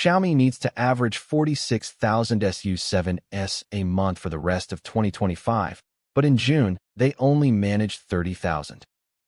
Xiaomi needs to average 46,000 SU7s a month for the rest of 2025, but in June, they only managed 30,000.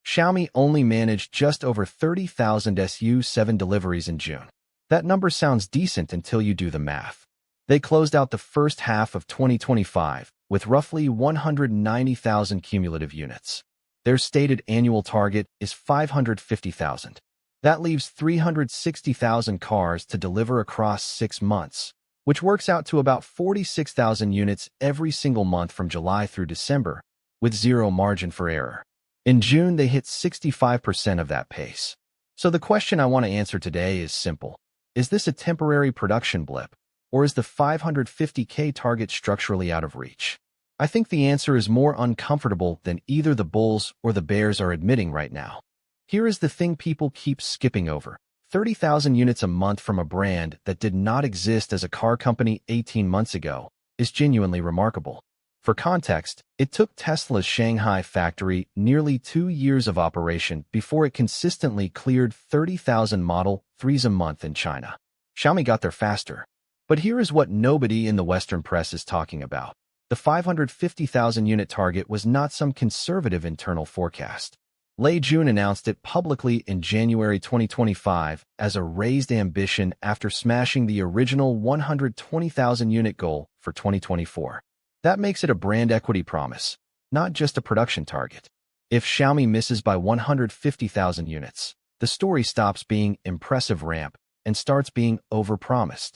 Xiaomi only managed just over 30,000 SU7 deliveries in June. That number sounds decent until you do the math. They closed out the first half of 2025 with roughly 190,000 cumulative units. Their stated annual target is 550,000. That leaves 360,000 cars to deliver across 6 months, which works out to about 46,000 units every single month from July through December, with zero margin for error. In June, they hit 65% of that pace. So the question I want to answer today is simple. Is this a temporary production blip, or is the 550K target structurally out of reach? I think the answer is more uncomfortable than either the bulls or the bears are admitting right now. Here is the thing people keep skipping over. 30,000 units a month from a brand that did not exist as a car company 18 months ago is genuinely remarkable. For context, it took Tesla's Shanghai factory nearly 2 years of operation before it consistently cleared 30,000 Model 3s a month in China. Xiaomi got there faster. But here is what nobody in the Western press is talking about. The 550,000 unit target was not some conservative internal forecast. Lei Jun announced it publicly in January 2025 as a raised ambition after smashing the original 120,000 unit goal for 2024. That makes it a brand equity promise, not just a production target. If Xiaomi misses by 150,000 units, the story stops being impressive ramp and starts being overpromised.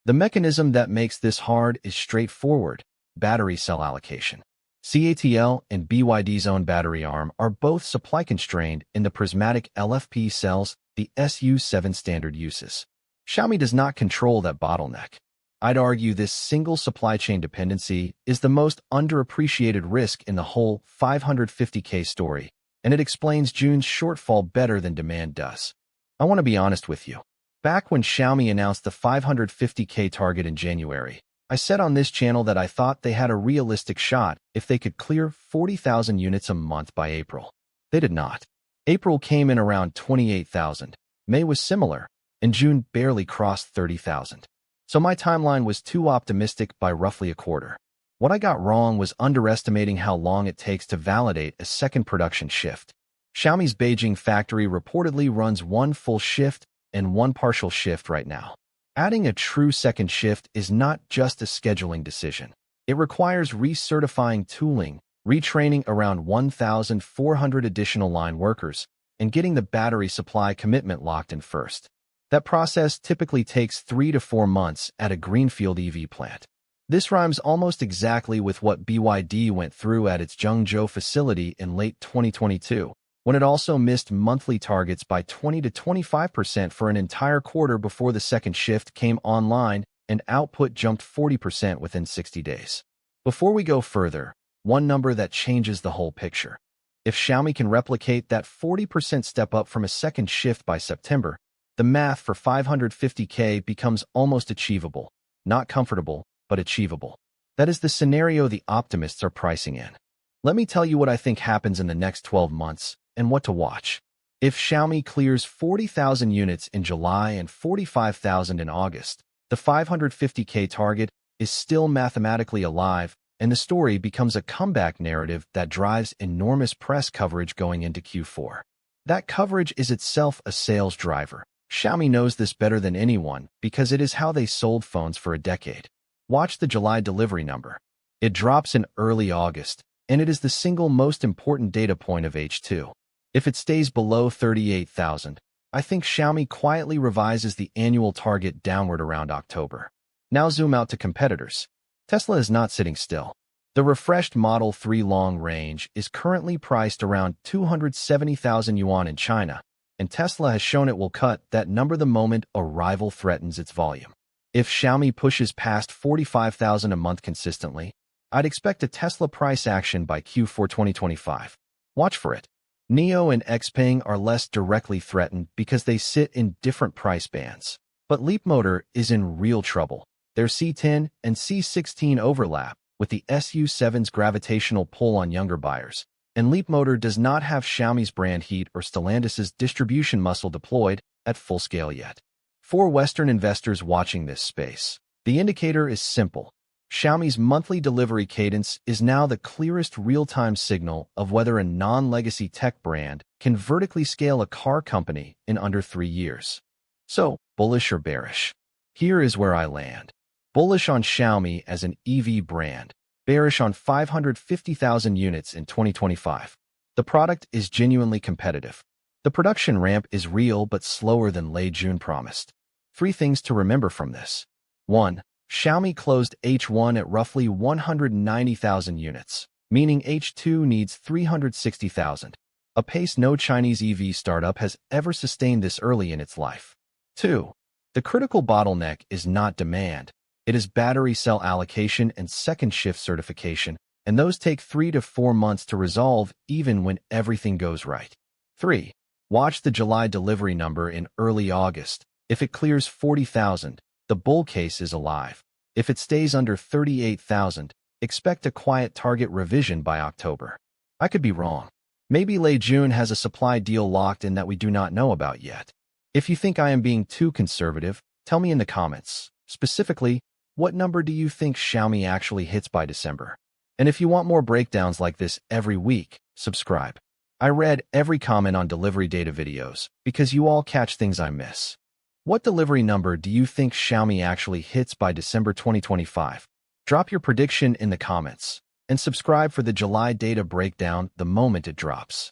The mechanism that makes this hard is straightforward: battery cell allocation. CATL and BYD's own battery arm are both supply constrained in the prismatic LFP cells the SU7 standard uses. Xiaomi does not control that bottleneck. I'd argue this single supply chain dependency is the most underappreciated risk in the whole 550K story, and it explains June's shortfall better than demand does. I want to be honest with you. Back when Xiaomi announced the 550K target in January, I said on this channel that I thought they had a realistic shot if they could clear 40,000 units a month by April. They did not. April came in around 28,000. May was similar, and June barely crossed 30,000. So my timeline was too optimistic by roughly a quarter. What I got wrong was underestimating how long it takes to validate a second production shift. Xiaomi's Beijing factory reportedly runs one full shift and one partial shift right now. Adding a true second shift is not just a scheduling decision. It requires recertifying tooling, retraining around 1,400 additional line workers, and getting the battery supply commitment locked in first. That process typically takes 3 to 4 months at a greenfield EV plant. This rhymes almost exactly with what BYD went through at its Zhengzhou facility in late 2022, when it also missed monthly targets by 20 to 25% for an entire quarter before the second shift came online and output jumped 40% within 60 days. Before we go further, one number that changes the whole picture. If Xiaomi can replicate that 40% step up from a second shift by September, the math for 550K becomes almost achievable. Not comfortable, but achievable. That is the scenario the optimists are pricing in. Let me tell you what I think happens in the next 12 months and what to watch. If Xiaomi clears 40,000 units in July and 45,000 in August, the 550K target is still mathematically alive, and the story becomes a comeback narrative that drives enormous press coverage going into Q4. That coverage is itself a sales driver. Xiaomi knows this better than anyone because it is how they sold phones for a decade. Watch the July delivery number. It drops in early August, and it is the single most important data point of H2. If it stays below 38,000, I think Xiaomi quietly revises the annual target downward around October. Now zoom out to competitors. Tesla is not sitting still. The refreshed Model 3 long range is currently priced around 270,000 yuan in China, and Tesla has shown it will cut that number the moment a rival threatens its volume. If Xiaomi pushes past 45,000 a month consistently, I'd expect a Tesla price action by Q4 2025. Watch for it. Neo and Xpeng are less directly threatened because they sit in different price bands. But Leapmotor is in real trouble. Their C10 and C16 overlap, with the SU7's gravitational pull on younger buyers, and Leapmotor does not have Xiaomi's brand heat or Stellantis's distribution muscle deployed at full scale yet. For Western investors watching this space, the indicator is simple. Xiaomi's monthly delivery cadence is now the clearest real-time signal of whether a non-legacy tech brand can vertically scale a car company in under 3 years. So, bullish or bearish? Here is where I land. Bullish on Xiaomi as an EV brand, bearish on 550,000 units in 2025. The product is genuinely competitive. The production ramp is real but slower than late June promised. 3 things to remember from this. 1. Xiaomi closed H1 at roughly 190,000 units, meaning H2 needs 360,000, a pace no Chinese EV startup has ever sustained this early in its life. 2. The critical bottleneck is not demand. It is battery cell allocation and second shift certification, and those take 3 to 4 months to resolve even when everything goes right. 3. Watch the July delivery number in early August. If it clears 40,000, the bull case is alive. If it stays under 38,000, expect a quiet target revision by October. I could be wrong. Maybe late June has a supply deal locked in that we do not know about yet. If you think I am being too conservative, tell me in the comments. Specifically, what number do you think Xiaomi actually hits by December? And if you want more breakdowns like this every week, subscribe. I read every comment on delivery data videos because you all catch things I miss. What delivery number do you think Xiaomi actually hits by December 2025? Drop your prediction in the comments and subscribe for the July data breakdown the moment it drops.